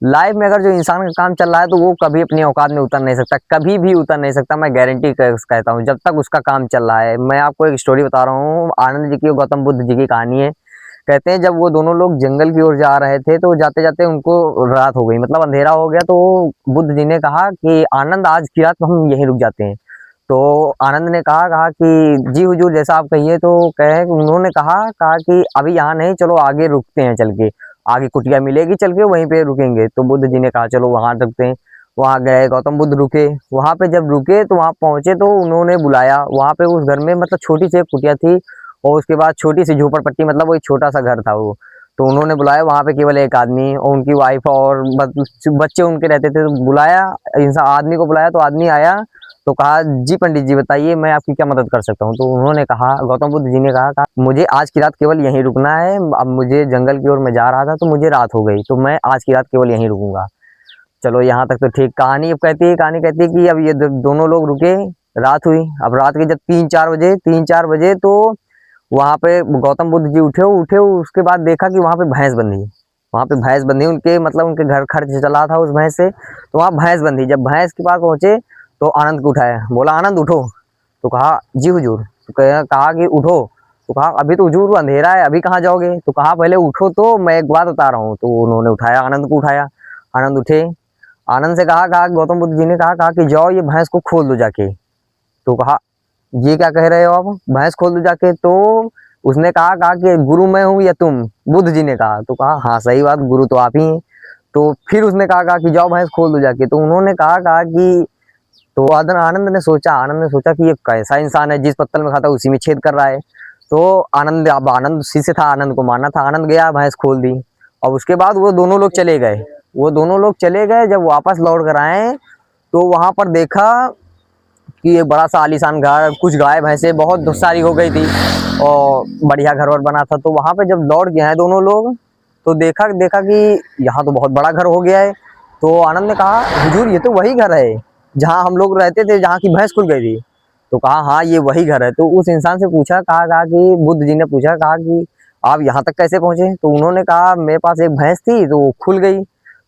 Life में अगर जो इंसान का काम चल रहा है तो वो कभी अपनी औकात में उतर नहीं सकता, कभी भी उतर नहीं सकता। मैं गारंटी कहता हूँ, जब तक उसका काम चल रहा है। मैं आपको एक स्टोरी बता रहा हूँ, आनंद जी की और गौतम बुद्ध जी की कहानी है। कहते हैं जब वो दोनों लोग जंगल की ओर जा रहे थे तो जाते जाते उनको रात हो गई, मतलब अंधेरा हो गया। तो बुद्ध जी ने कहा कि आनंद आज की रात हम यहीं रुक जाते हैं। तो आनंद ने कहा कहा कि जी हुजूर जैसा आप कहिए। तो कहे उन्होंने कहा कहा कि अभी यहाँ नहीं, चलो आगे रुकते हैं, चल के आगे कुटिया मिलेगी, चल के वहीं पे रुकेंगे। तो बुद्ध जी ने कहा चलो वहां रुकते हैं। वहां गए, गौतम बुद्ध रुके। वहां पे जब रुके तो वहां पहुंचे तो उन्होंने बुलाया। वहां पे उस घर में मतलब छोटी सी एक कुटिया थी और उसके बाद छोटी सी झोपड़पट्टी, मतलब वो एक छोटा सा घर था वो। तो उन्होंने बुलाया वहां पे केवल एक आदमी और उनकी वाइफ और बच्चे उनके रहते थे। तो बुलाया इंसान, आदमी को बुलाया तो आदमी आया। तो कहा जी पंडित जी बताइए मैं आपकी क्या मदद कर सकता हूँ। तो उन्होंने कहा, गौतम बुद्ध जी ने कहा मुझे आज की रात केवल यहीं रुकना है। अब मुझे जंगल की ओर मैं जा रहा था तो मुझे रात हो गई, तो मैं आज की रात केवल यहीं रुकूंगा। चलो यहाँ तक तो ठीक। कहानी अब कहती है, कहानी कहती है कि अब ये दोनों लोग रुके, रात हुई। अब रात के जब 3-4 बजे तो वहां पे गौतम बुद्ध जी उठे उठे उसके बाद देखा कि वहां पे भैंस बंधी। वहां पे भैंस बंधी, उनके मतलब उनके घर खर्च चला था उस भैंस से। तो वहां भैंस बंधी। जब भैंस के पास पहुंचे तो आनंद को उठाया, बोला आनंद उठो। तो कहा जी हुजूर। तो कहा कि उठो। तो कहा अभी तो हुजूर अंधेरा है, अभी कहाँ जाओगे। तो कहा पहले उठो तो मैं एक बात बता रहा हूँ। तो उन्होंने उठाया, आनंद को उठाया। आनंद उठे। आनंद से कहा गौतम बुद्ध जी ने कहा कि जाओ ये भैंस को खोल दो जाके। तो कहा ये क्या कह रहे हो आप, भैंस खोल दो जाके। तो उसने कहा कि गुरु मैं हूँ या तुम। बुद्ध जी ने कहा। तो कहा हाँ सही बात, गुरु तो आप ही हैं। तो फिर उसने कहा कि जाओ भैंस खोल दो जाके। तो उन्होंने कहा कि तो आनंद ने सोचा कि ये कैसा इंसान है, जिस पत्तल में खाता है उसी में छेद कर रहा है। तो आनंद शिष्य था, आनंद को मानना था। आनंद गया, भैंस खोल दी। और उसके बाद वो दोनों लोग चले गए। जब वापस लौट कर आए तो वहां पर देखा कि एक बड़ा सा आलीशान घर, कुछ गाय भैंसे बहुत सारी हो गई थी और बढ़िया घर और बना था। तो वहां पे जब लौट गए हैं दोनों लोग तो देखा देखा कि यहाँ तो बहुत बड़ा घर हो गया है। तो आनंद ने कहा हुजूर ये तो वही घर है जहाँ हम लोग रहते थे, जहाँ की भैंस खुल गई थी। तो कहा हाँ ये वही घर है। तो उस इंसान से पूछा, कहा कि बुद्ध जी ने पूछा, कहा कि आप यहाँ तक कैसे पहुंचे। तो उन्होंने कहा मेरे पास एक भैंस थी तो वो खुल गई।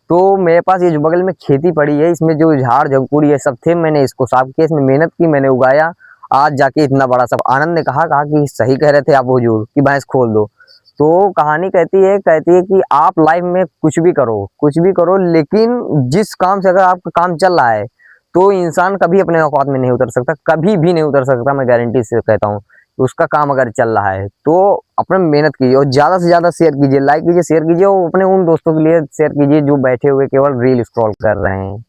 तो मेरे पास ये जो बगल में खेती पड़ी है, इसमें जो झाड़ झंकुड़ी ये सब थे, मैंने इसको साफ किया, इसमें मेहनत की, मैंने उगाया, आज जाके इतना बड़ा सब। आनंद ने कहा कि सही कह रहे थे आप हुजूर कि भैंस खोल दो। तो कहानी कहती है कि आप लाइफ में कुछ भी करो, लेकिन जिस काम से अगर आपका काम चल रहा है तो इंसान कभी अपने औकात में नहीं उतर सकता, कभी भी नहीं उतर सकता। मैं गारंटी से कहता हूँ। उसका काम अगर चल रहा है तो अपने मेहनत कीजिए और ज्यादा से ज्यादा शेयर कीजिए, लाइक कीजिए, शेयर कीजिए और अपने उन दोस्तों के लिए शेयर कीजिए जो बैठे हुए केवल रील स्क्रॉल कर रहे हैं।